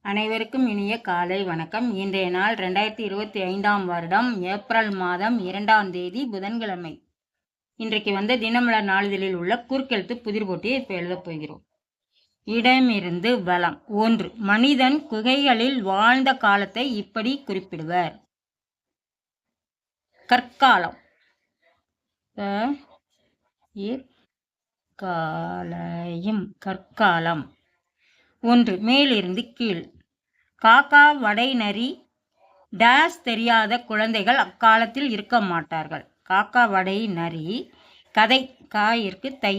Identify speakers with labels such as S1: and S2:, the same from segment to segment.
S1: அனைவருக்கும் இனிய காலை வணக்கம். இன்றைய நாள் 2025ஆம் வருடம் ஏப்ரல் மாதம் 2ஆம் தேதி புதன்கிழமை. இன்றைக்கு வந்த தினமலர் நாளிதழில் உள்ள குறுக்கெழுத்து புதிர் போட்டியை இப்போ எழுதப் போகிறோம். இடமிருந்து வலம். 1. மனிதன் குகைகளில் வாழ்ந்த காலத்தை இப்படி குறிப்பிடுவர். கற்காலம். கற்காலம். 1. மேலிருந்து கீழ். காக்கா வடை நரி டேஸ் தெரியாத குழந்தைகள் அக்காலத்தில் இருக்க மாட்டார்கள். காக்கா வடை நரி. கதை. காயிற்கு தை.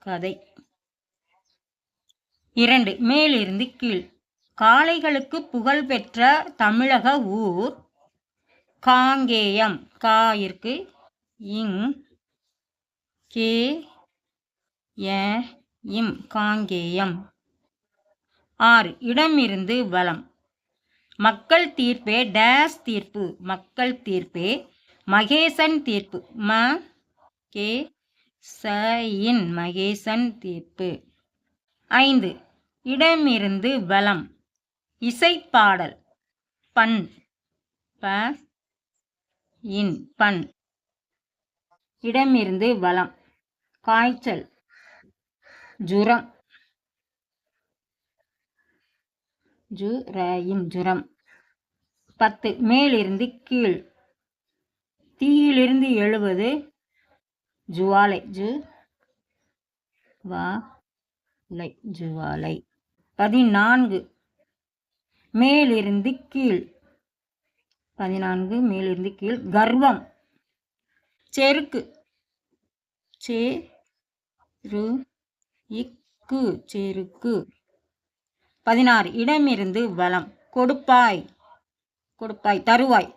S1: கதை. 2. மேலிருந்து கீழ். காளைகளுக்கு புகழ் பெற்ற தமிழக ஊர் காங்கேயம். காயிற்கு இங் கே இம் காங்கேயம். 6. இடமிருந்து வலம். மக்கள் தீர்ப்பே டேஸ் தீர்ப்பு. மக்கள் தீர்ப்பே மகேசன் தீர்ப்பு. மகேசன் தீர்ப்பு. 5. இடமிருந்து வலம். இசைப்பாடல். பண். பண். இடமிருந்து வலம். காய்ச்சல். ஜுரம். ஜுரம். 10. மேலிருந்து கீழ். தீயிலிருந்து எழுவது ஜுவாலை. ஜுவாலை. 14. மேலிருந்து கீழ். 14. மேலிருந்து கீழ். கர்வம். செருக்கு. செருக்கு. 16. இடமிருந்து வலம். கொடுப்பாய். தருவாய்.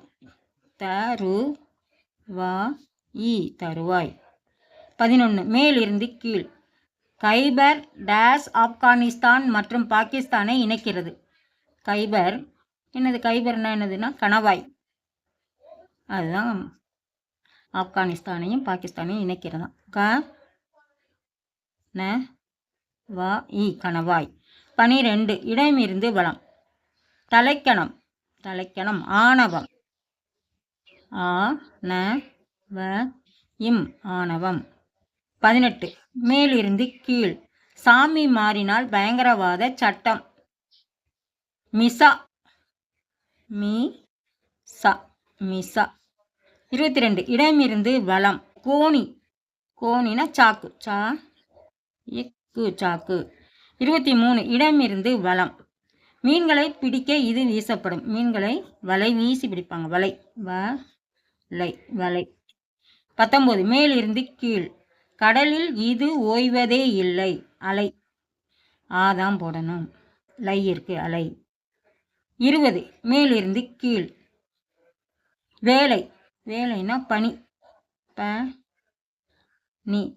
S1: தருவாய். 11. மேலிருந்து கீழ். கைபர் டேஸ் ஆப்கானிஸ்தான் மற்றும் பாகிஸ்தானை இணைக்கிறது. கைபர் என்னது? கைபர்னா என்னதுன்னா கணவாய். அதுதான் ஆப்கானிஸ்தானையும் பாகிஸ்தானையும் இணைக்கிறதா. கணவாய். 12. இடமிருந்து வலம். தலைக்கணம். ஆணவம். ஆணவம். 18. மேலிருந்து கீழ். சாமி மாறினால் பயங்கரவாத சட்டம். மிசா. 22. இடமிருந்து வலம். கோணினா சாக்கு. சாக்கு. 23. இடமிருந்து வலம். மீன்களை பிடிக்க இது வீசப்படும். மீன்களை வலை வீசி பிடிப்பாங்க. வலை. 19. மேலிருந்து கீழ். கடலில் இது ஓய்வதே இல்லை. அலை. ஆதான் போடணும். லை இருக்கு. அலை. 20. மேலிருந்து கீழ். வேலை. வேலைனா பனி.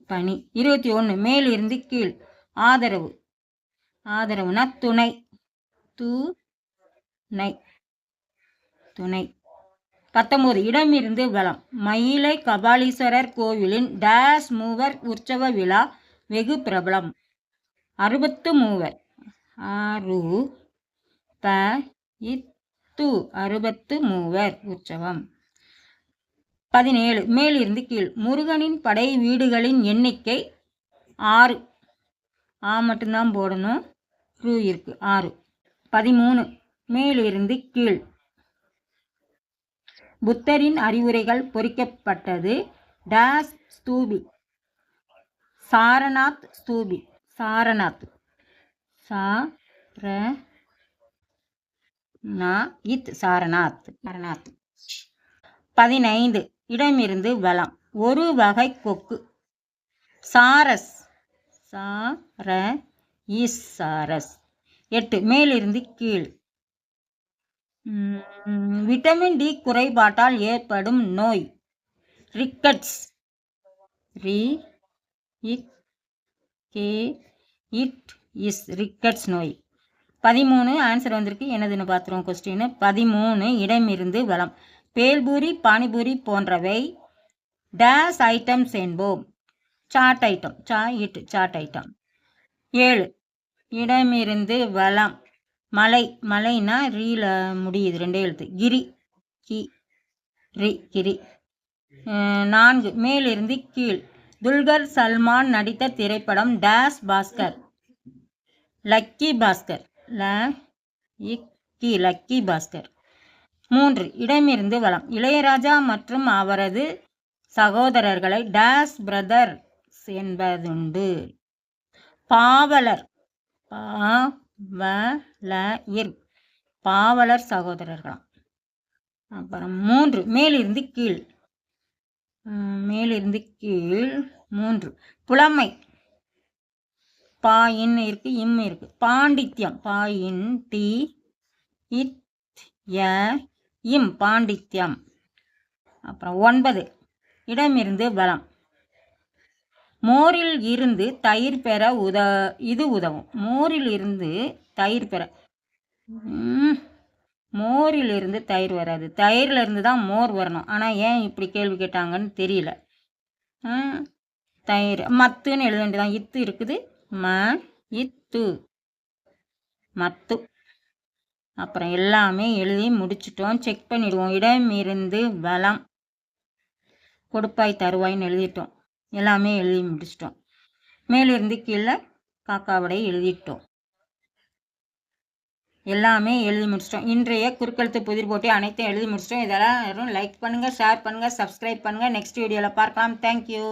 S1: பனி. 21. மேலிருந்து கீழ். ஆதரவு. ஆதரவுனா துணை. துணை. 19. இடமிருந்து வலம். மயிலை கபாலீஸ்வரர் கோவிலின் டேஸ் மூவர் உற்சவ விழா வெகு பிரபலம். 60 மூவர். 60 மூவர் உற்சவம். 17. மேலிருந்து கீழ். முருகனின் படை வீடுகளின் எண்ணிக்கை 6. மட்டும்தான் போடணும். இருக்கு. 6. 13. மேலிருந்து கீழ். புத்தரின் அறிவுரைகள் பொறிக்கப்பட்டது டேஸ் ஸ்தூபி. சாரநாத் ஸ்தூபி. சாரநாத். 15. இடமிருந்து வலம். ஒரு வகை கொக்கு. சாரஸ். சாரஸ். 8. மேலிருந்து கீழ். விட்டமின் டி குறைபாட்டால் ஏற்படும் நோய். ரிக்கட்ஸ். ரிக்கட்ஸ் நோய். 13. ஆன்சர் வந்திருக்கு. என்னதுன்னு பார்த்துருவோம். கொஸ்டின் 13. இடமிருந்து வலம். பேல்பூரி பானிபூரி போன்றவை டேஸ் ஐட்டம்ஸ் என்போம். சாட் ஐட்டம். சாட் ஐட்டம். 7. இடமிருந்து வலம். மலை, மலைனா ரீல முடியுது, 2 எழுத்து. கிரி, கி ரி கிரி. 4 மேலிருந்து கீழ். துல்கர் சல்மான் நடித்த திரைப்படம் days Bhaskar. Lucky Bhaskar. Lucky Bhaskar. 3 இடமிருந்து வலம். இளையராஜா மற்றும் அவரது சகோதரர்களை டேஸ் பிரதர்ஸ் என்பதுண்டு. பாவலர், பாவலர் சகோதரர்களாம். அப்புறம் 3 மேலிருந்து கீழ். மேலிருந்து கீழ் 3 புலமை. பாயின் இருக்கு, இம் இருக்கு. பாண்டித்யம், பாயின் டி இத் ய இம் பாண்டித்யம். அப்புறம் 9 இடமிருந்து வலம். மோரில் இருந்து தயிர் பெற இது உதவும். மோரில் இருந்து தயிர் பெற. மோரில் இருந்து தயிர் வராது, தயிரில் இருந்து தான் மோர் வரணும். ஆனால் ஏன் இப்படி கேள்வி கேட்டாங்கன்னு தெரியல. தயிர் மத்துன்னு எழுத வேண்டியதான். இத்து இருக்குது, இத்து மத்து. அப்புறம் எல்லாமே எழுதி முடிச்சிட்டோம். செக் பண்ணிடுவோம். இடமிருந்து வலம், கொடுப்பாய் தருவாய்ன்னு எழுதிட்டோம். எல்லாமே எழுதி முடிச்சிட்டோம். மேலிருந்து கீழே காக்காவடை எழுதிட்டோம். எல்லாமே எழுதி முடிச்சிட்டோம். இன்றைய குறுக்கெழுத்து புதிர் போட்டி அனைத்தையும் எழுதி முடிச்சிட்டோம். இதெல்லாம் லைக் பண்ணுங்கள், ஷேர் பண்ணுங்கள், சப்ஸ்கிரைப் பண்ணுங்கள். நெக்ஸ்ட் வீடியோவில் பார்க்கலாம். தேங்க்யூ.